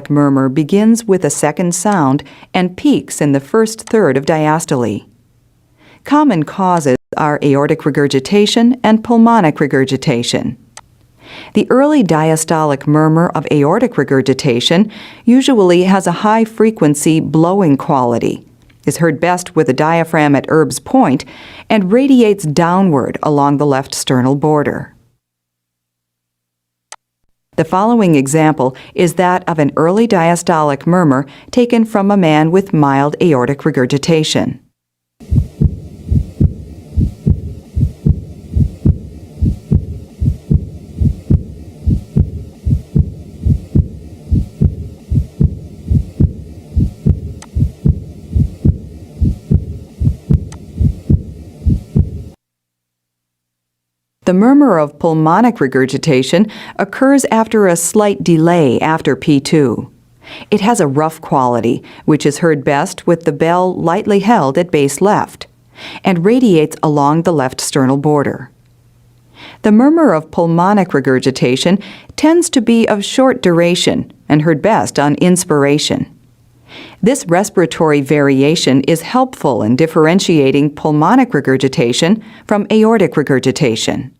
murmur begins with a second sound and peaks in the first third of diastole. Common causes are aortic regurgitation and pulmonic regurgitation. The early diastolic murmur of aortic regurgitation usually has a high-frequency blowing quality, is heard best with the diaphragm at Erb's point, and radiates downward along the left sternal border. The following example is that of an early diastolic murmur taken from a man with mild aortic regurgitation. The murmur of pulmonic regurgitation occurs after a slight delay after P2. It has a rough quality, which is heard best with the bell lightly held at base left, and radiates along the left sternal border. The murmur of pulmonic regurgitation tends to be of short duration and heard best on inspiration. This respiratory variation is helpful in differentiating pulmonic regurgitation from aortic regurgitation.